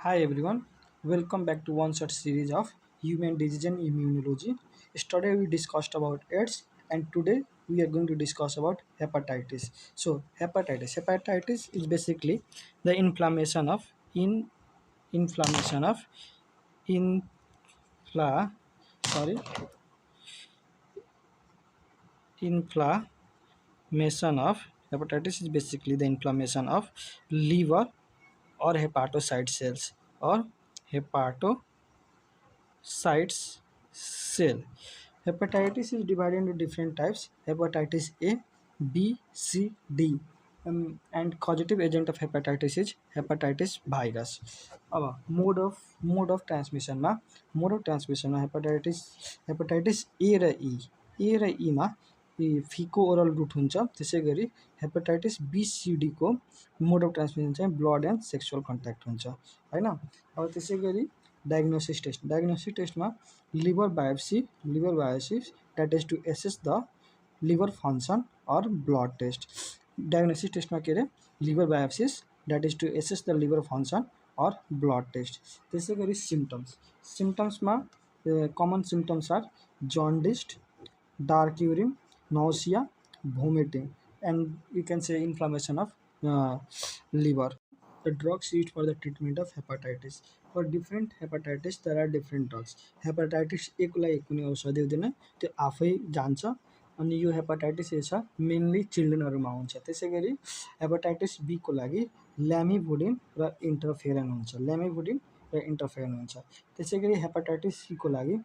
Hi everyone, welcome back to one short series of human disease and immunology. Yesterday we discussed about AIDS and today we are going to discuss about hepatitis. So hepatitis is basically the inflammation of inflammation of infla sorry inflammation of hepatitis is basically the inflammation of liver or hepatocyte cells or hepato sites cell. Hepatitis is divided into different types: hepatitis A, B, C, D. And causative agent of hepatitis is hepatitis virus. अब मोड of ट्रान्समिसनमा hepatitis A र ईमा फीको oral root हुन्छ। त्यसै गरी hepatitis बीसीडीको mode of transmission चाहिँ blood and sexual contact हुन्छ होइन। अब त्यसै गरी डायग्नोस्टिक टेस्टमा liver biopsy that is to assess the liver function or blood test. Diagnostic टेस्टमा के अरे liver biopsies that is to assess the liver function or blood test. त्यसै गरी सिम्टम्समा common symptoms are jaundiced, dark urine, nausea, vomiting, and you can say inflammation of liver. The drugs used for the treatment of hepatitis. For different hepatitis, there are different drugs. Hepatitis A को लागि कुनै औषधि हुँदैन, त्यो आफै जान्छ। अनि यो हेपाटाइटिस ए छ मेनली चिल्ड्रेनहरूमा हुन्छ। त्यसै गरी हेपाटाइटिस बी को लागि ल्यामिभुडिन र इन्टरफेरन हुन्छ। त्यसै गरी हेपाटाइटिस सी को लागि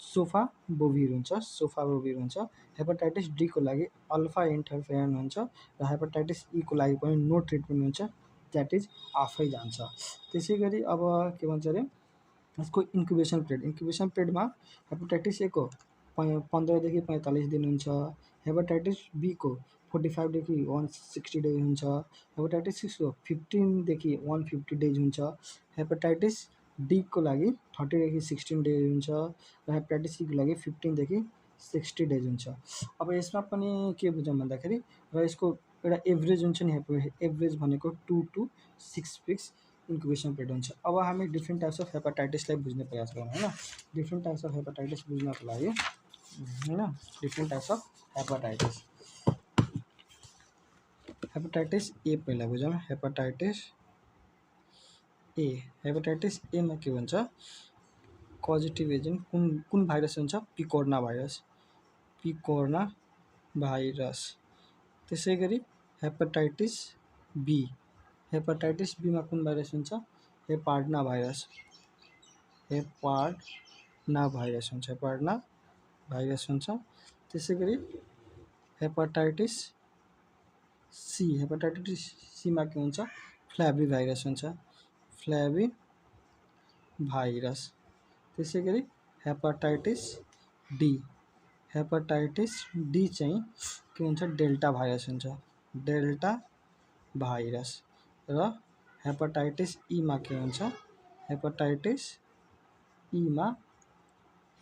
सोफाबोभिर हुन्छ। हेपाटाइटिस डी को लागि अल्फा इन्टरफेरन हुन्छ र हेपाटाइटिस ई को लागि पनि नो ट्रिटमेन्ट हुन्छ, द्याट इज आफै जान्छ। त्यसै गरी अब के भन्छ अरे यसको इन्क्युबेसन पिरियडमा हेपाटाइटिस ए को 15 देखि 45 दिन हुन्छ। हेपाटाइटिस बी को 45 देखि 160 डेज हुन्छ। हेपाटाइटिस सी को 15 देखि 150 डेज हुन्छ। हेपाटाइटिस डी को लागि 30 देखि 16 डेज हुन्छ र हेपाटाइटिस सी को लागि 15 देखि 60 डेज हुन्छ। अब यसमा पनि के बुझौँ भन्दाखेरि र यसको एउटा एभरेज हुन्छ नि, एभरेज भनेको 2 to 6 विक्स इन्क्युबेसन पिरियड हुन्छ। अब हामी डिफ्रेन्ट टाइप्स अफ हेपाटाइटिसलाई बुझ्ने प्रयास गरौँ होइन। डिफ्रेन्ट टाइप्स अफ हेपाटाइटिस बुझ्नको लागि होइन, डिफ्रेन्ट टाइप्स अफ हेपाटाइटिस ए पहिला बुझौँ। हेपाटाइटिस एमा के भन्छ, कजेटिभ एजेन्ट कुन भाइरस हुन्छ, पिकोर्ना भाइरस। त्यसै गरी हेपाटाइटिस बीमा कुन भाइरस हुन्छ, हेपार्डना भाइरस हुन्छ। त्यसै गरी हेपाटाइटिस सीमा के हुन्छ, फ्ल्याभी भाइरस। त्यसै गरी हेपाटाइटिस डी चाहिँ के हुन्छ, डेल्टा भाइरस र हेपाटाइटिस ईमा के हुन्छ, हेपाटाइटिस ईमा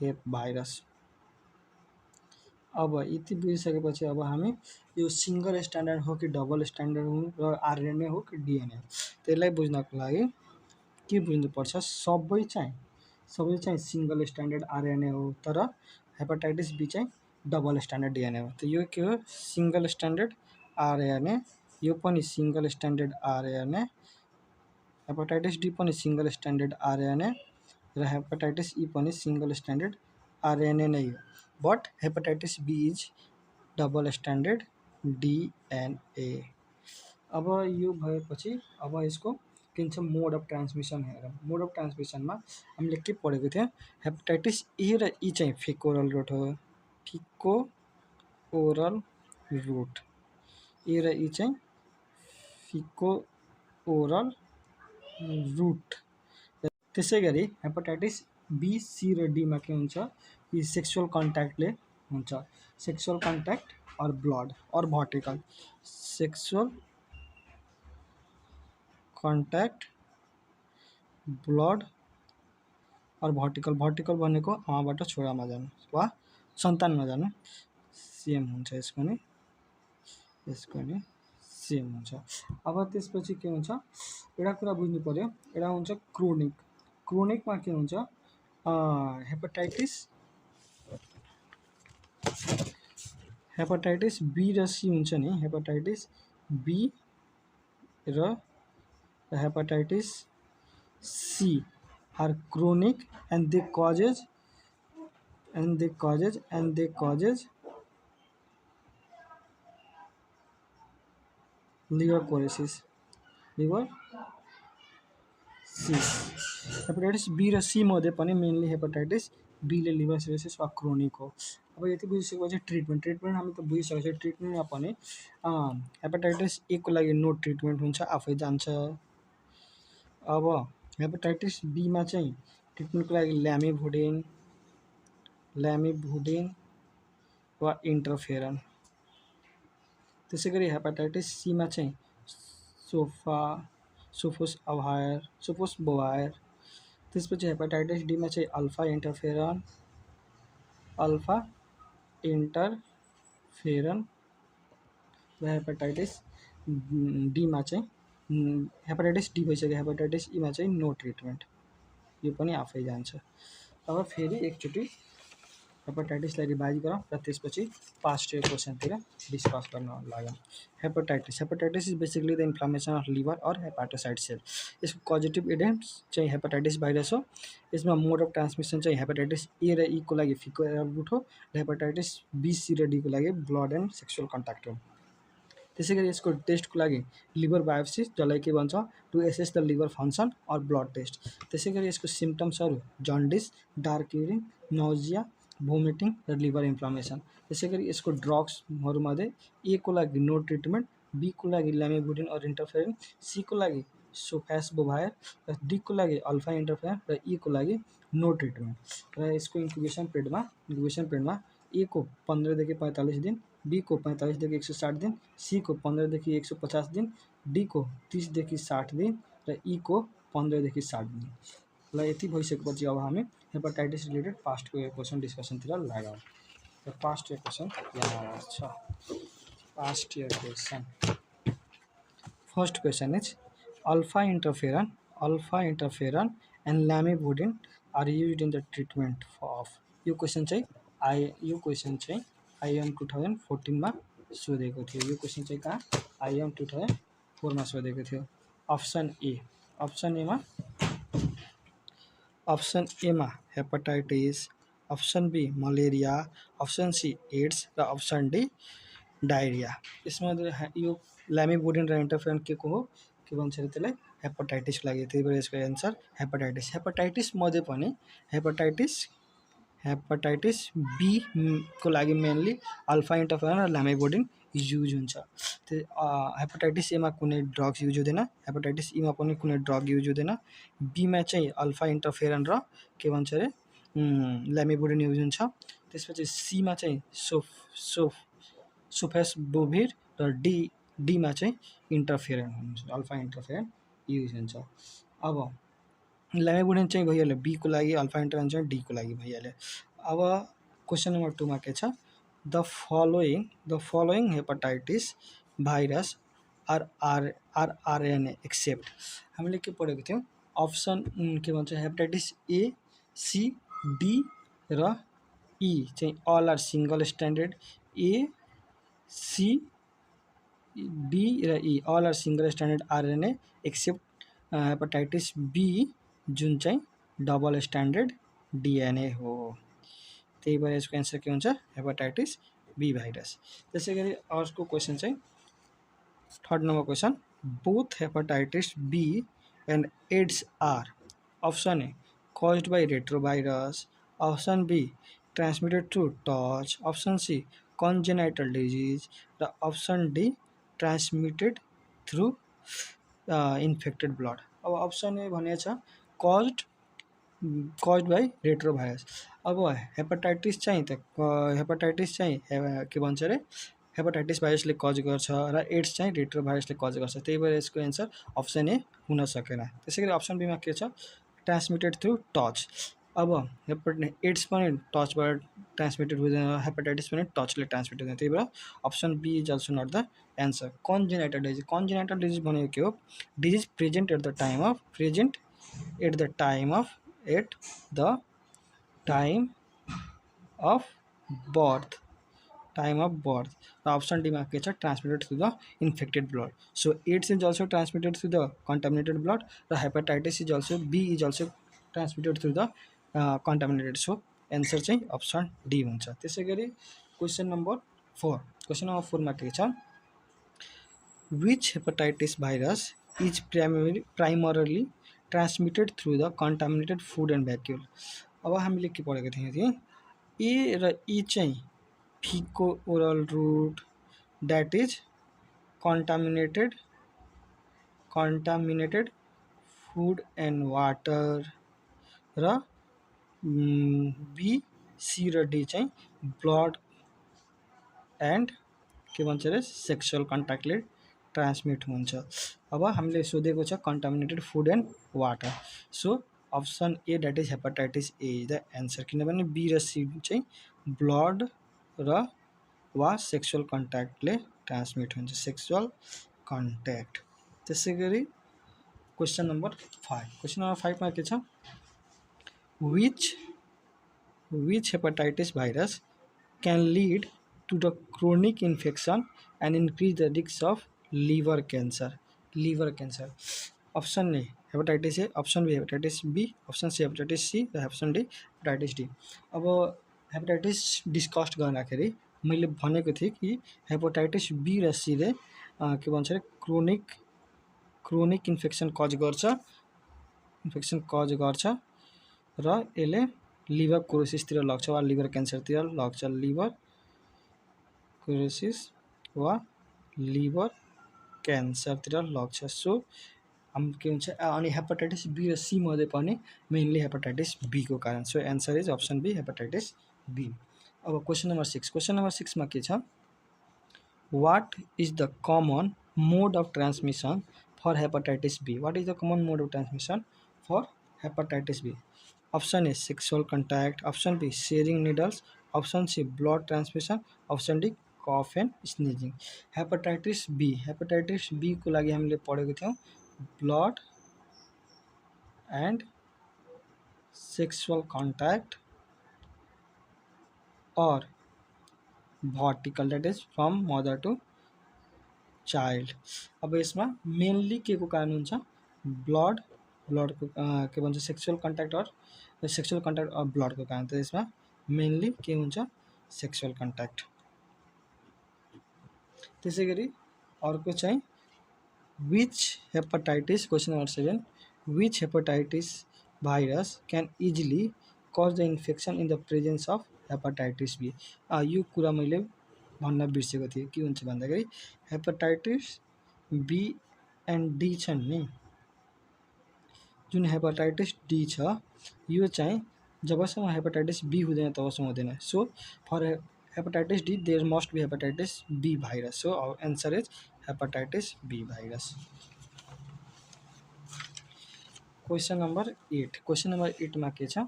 हेप भाइरस। अब यति बुझिसकेपछि अब हामी यो सिङ्गल स्ट्यान्डर्ड हो कि डबल स्ट्यान्डर्ड हो र आरएनए हो कि डिएनए, त्यसलाई बुझ्नको लागि के बुझ्नुपर्छ, सबै चाहिँ सिङ्गल स्ट्यान्डर्ड आरएनए हो, तर हेपाटाइटिस बी चाहिँ डबल स्ट्यान्डर्ड डिएनए हो। त यो के हो, सिङ्गल स्ट्यान्डर्ड आरएनए, यो पनि single standard RNA. Hepatitis D पनि सिङ्गल स्ट्यान्डर्ड आरएनए र हेपाटाइटिस ई पनि सिङ्गल स्ट्यान्डर्ड आरएनए नै हो, but hepatitis B is double standard DNA. अब यो भएपछि अब यसको के भन्छ मोड अफ ट्रान्समिसन हेरौँ। मोड अफ ट्रान्समिसनमा हामीले के पढेको थियौँ, हेपाटाइटिस ए र ई चाहिँ फिको ओरल रुट हो। ए र ई चाहिँ फिको ओरल रुट। त्यसै गरी हेपाटाइटिस बी सी र डीमा के हुन्छ, यी सेक्सुअल कन्ट्याक्टले हुन्छ। Sexual contact or blood or vertical, sexual contact blood or vertical भनेको आमाबाट छोरामा जानु वा सन्तानमा जानु, सेम हुन्छ यसको नि सेम हुन्छ। अब त्यसपछि के हुन्छ, एउटा कुरा बुझ्नु पर्यो, एउटा हुन्छ क्रोनिक। क्रोनिकमा के हुन्छ, हेपाटाइटिस हेपाटाइटिस बी र सी हुन्छ नि, हेपाटाइटिस बी र hepatitis C are chronic and they causes liver cirrhosis, liver सी। हेपाटाइटिस बी र सी मध्ये पनि मेनली हेपाटाइटिस बीले लिभर सिरोसिस वा क्रोनिक हो। अब यति बुझिसकेपछि ट्रिटमेन्ट हामी त बुझिसकेको छ। ट्रिटमेन्टमा पनि हेपाटाइटिस ए को लागि नो ट्रिटमेन्ट हुन्छ, आफै जान्छ। अब हेपाटाइटिस बीमा चाहिँ ट्रिटमेन्टको लागि ल्यामिभुडिन वा इन्टरफेरन। त्यसै गरी हेपाटाइटिस सीमा चाहिँ सोफोस्बोभायर। त्यसपछि हेपाटाइटिस डीमा चाहिँ अल्फा इन्टरफेरन र हेपाटाइटिस डीमा चाहिँ हेपाटाइटिस डी भइसक्यो, हेपाटाइटिस ईमा चाहिँ नो ट्रिटमेन्ट, यो पनि आफै जान्छ। अब फेरि एकचोटि हेपाटाइटिसलाई रिभाइज गरौँ र त्यसपछि पास्ट इयर क्वेसनतिर डिस्कस गर्न लागौँ। Hepatitis is basically the inflammation of liver और हेपाटोसाइट सेल। यसको कजेटिभ एजेन्ट्स चाहिँ हेपाटाइटिस भाइरस हो। यसमा मोड अफ ट्रान्समिसन चाहिँ हेपाटाइटिस ए र ई को लागि फिको एयर रुट हो र हेपाटाइटिस बी सी र डी को लागि ब्लड एन्ड सेक्सुअल कन्ट्याक्ट हो। त्यसै गरी यसको टेस्टको लागि लिभर बायोप्सी, जसलाई के भन्छ to assess the liver function or blood test. त्यसै गरी यसको सिम्टम्सहरू jaundice, dark urine, nausea, vomiting र लिभर इन्फ्लामेसन। त्यसै गरी यसको ड्रग्सहरूमध्ये ए को लागि नो ट्रिटमेन्ट, बी को लागि ल्यामिभुडिन अर इन्टरफेरन, सी को लागि सोफोस्बोभायर र डी को लागि अल्फा इन्टरफेरन र ई को लागि नो ट्रिटमेन्ट। र यसको इन्क्युबेसन पिरियडमा ए को 15 देखि 45 दिन, बी को 45 देखि 160 दिन, सी को 15 देखि 150 दिन, डी को 30 देखि 60 दिन र ई को 15 देखि 60 दिन। ल यति भइसकेपछि अब हामी हेपाटाइटिस रिलेटेड पास्ट क्वेसन डिस्कसनतिर लागौँ। र पास्ट इयर क्वेसन यहाँ छ। Past year question, first question is alpha interferon and lamivudine are used in the treatment of. यो क्वेसन चाहिँ आइएम 2014 सोधेको थियो। यो क्वेसन चाहिँ कहाँ आइएम 2004 सोधेको थियो। अप्सन एमा hepatitis, option B malaria, option C AIDS र अप्सन डी डायरिया। यसमा यो ल्यामिभुडिन र इन्टरफेरन के को हो, के भन्छ त्यसलाई हेपाटाइटिसको लागि, त्यही भएर यसको एन्सर हेपाटाइटिस। हेपाटाइटिस मध्ये पनि हेपाटाइटिस बी को लागि मेनली अल्फा इन्टरफेरन र ल्यामिभुडिन युज हुन्छ। हेपाटाइटिस एमा कुनै ड्रग्स युज हुँदैन, हेपाटाइटिस ईमा पनि कुनै ड्रग युज हुँदैन। बीमा चाहिँ अल्फा इन्टरफेरन र के भन्छ अरे ल्यामिभुडिन युज हुन्छ। त्यसपछि सीमा चाहिँ सोफोस्बोभायर र डीमा चाहिँ इन्टरफेरन हुन्छ, अल्फा इन्टरफेरन युज हुन्छ। अब ल्यामिभुडिन चाहिँ भइहाल्यो बी को लागि, अल्फा इन्टरफेरन चाहिँ डी को लागि भइहाल्यो। अब क्वेसन नम्बर 2 मा के छ, the following hepatitis virus are RNA except. हामीले के पढेको थियौँ, अप्सन के भन्छ हेपाटाइटिस ए, सी, डी र ई चाहिँ all are single standard, A, C, D र E all are single standard RNA except hepatitis B जुन चाहिँ डबल स्ट्यान्डर्ड डिएनए हो। त्यही भएर यसको एन्सर के हुन्छ हेपाटाइटिस बी भाइरस। त्यसै गरी अर्को क्वेसन चाहिँ third number question, both hepatitis B and AIDS are option A caused by retrovirus, option B transmitted through touch, option C congenital disease र option D transmitted through infected blood। अब option A भनेको छ caused by retrovirus। अब hepatitis चाहिँ के भन्छ अरे hepatitis भाइरसले कज गर्छ र एड्स चाहिँ रेट्रोभाइरसले कज गर्छ, त्यही भएर यसको एन्सर अप्सन ए हुन सकेन। त्यसै गरी अप्सन बीमा के छ ट्रान्समिटेड थ्रु टच। अब एड्स पनि टचबाट ट्रान्समिटेड हुँदैन, हेपाटाइटिस पनि टचले ट्रान्समिटेड हुँदैन, त्यही भएर option B is also not the answer. Congenital disease भनेको के हो? Disease present at the time of at the time of birth र अप्सन डीमा के छ? Transmitted through the infected blood. So AIDS is also transmitted through the contaminated blood र hepatitis is also transmitted through the contaminated. So answer चाहिँ option D हुन्छ। त्यसै गरी question number 4, question number 4मा के छ? Which hepatitis virus is primarily transmitted through the contaminated food and भ्याक्युल। अब हामीले के पढेको थियौँ त्यहाँ? ए र ई चाहिँ fecal oral route, that is contaminated food and water र बी सी र डी चाहिँ ब्लड एन्ड के भन्छ अरे सेक्सुअल कन्ट्याक्टले ट्रान्समिट हुन्छ। अब हामीले सोधेको छ contaminated food and water. So option A that is hepatitis A is the answer, किनभने बी र सी चाहिँ ब्लड र वा सेक्सुअल कन्ट्याक्टले ट्रान्समिट हुन्छ, सेक्सुअल कन्ट्याक्ट। त्यसै गरी क्वेसन नम्बर 5मा के छ? Which hepatitis virus can lead to the chronic infection and increase the risk of liver cancer. Option A hepatitis A, option B hepatitis B, option C hepatitis C र option D hepatitis D. अब hepatitis discuss गर्दाखेरि मैले भनेको थिएँ कि hepatitis be र सीले के भन्छ अरे क्रोनिक इन्फेक्सन कज गर्छ र यसले लिभर क्रोसिसतिर लग्छ वा लिभर क्यान्सरतिर लग्छ, लिभर क्रोसिस वा लिभर क्यान्सरतिर लग्छ। सो के हुन्छ? अनि हेपाटाइटिस बी र सी मध्ये पनि मेनली हेपाटाइटिस बीको कारण। So answer is option B hepatitis B. अब क्वेसन नम्बर 6मा के छ? What is the common mode of transmission for hepatitis B? What is the common mode of transmission for hepatitis B? Option A sexual contact, option B sharing needles, option C blood transmission, option D cough and sneezing. Hepatitis बीको लागि हामीले पढेको थियौँ blood and sexual contact or vertical, that is from mother to child. अब यसमा mainly के को कारण हुन्छ? ब्लडको के भन्छ सेक्सुअल कन्ट्याक्ट अर ब्लडको कारण। त यसमा मेनली के हुन्छ? Sexual contact. त्यसै गरी अर्को चाहिँ which hepatitis, question number 7, which hepatitis virus can easily cause the infection in the presence of hepatitis B? यो कुरा मैले भन्न बिर्सेको थिएँ। के हुन्छ भन्दाखेरि हेपाटाइटिस बी एन्ड डी छन् नि, जुन हेपाटाइटिस डी छ यो चाहिँ जबसम्म हेपाटाइटिस बी हुँदैन तबसम्म हुँदैन। So for hepatitis D there must be hepatitis B virus. So answer is hepatitis B virus. Question number 8मा के छ?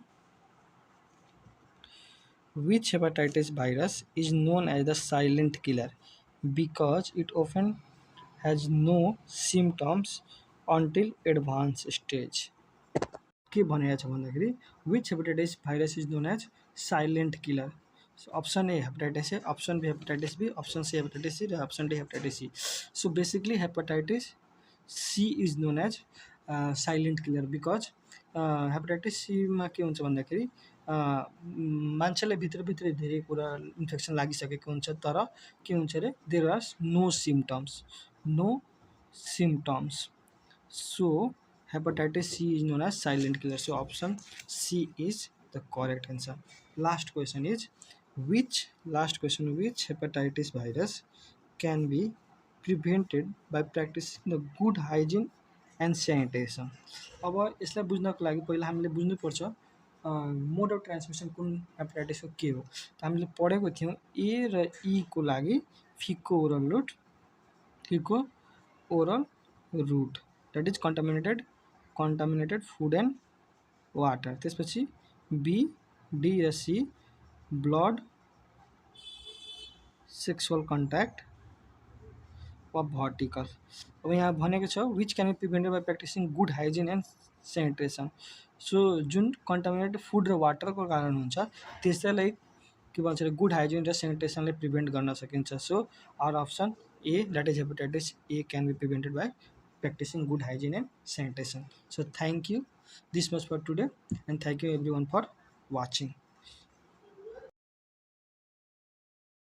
Which hepatitis virus is known as the silent killer because it often has no symptoms until advanced stage? के भनेको छ भन्दाखेरि which hepatitis virus is known as silent killer. Option A hepatitis A, option B hepatitis B, option C hepatitis C र option D hepatitis C. So basically hepatitis C is known as silent killer because hepatitis सीमा के हुन्छ भन्दाखेरि मान्छेलाई भित्रभित्रै धेरै कुरा infection लागिसकेको हुन्छ, तर के हुन्छ अरे there are no symptoms. So hepatitis C is known as silent killer. So option C is the correct answer. Last question, which hepatitis virus can be prevented by practicing the good hygiene and sanitation? अब यसलाई बुझ्नको लागि पहिला हामीले बुझ्नुपर्छ मोड of transmission कुन हेपाटाइटिसको के हो। त हामीले पढेको थियौँ ए र ई को लागि feco oral route that is contaminated food and water. त्यसपछि B, DSC, blood, sexual contact, वा भर्टिकल। अब यहाँ भनेको छ which can be prevented by practicing good hygiene and sanitation. So जुन कन्टामिनेटेड फुड र वाटरको कारण हुन्छ त्यसैलाई के भन्छ अरे गुड हाइजिन र सेनिटेसनले प्रिभेन्ट गर्न सकिन्छ। So our option A that is hepatitis A can be prevented by practicing good hygiene and sanitation. So thank you this much for today, and thank you everyone for watching.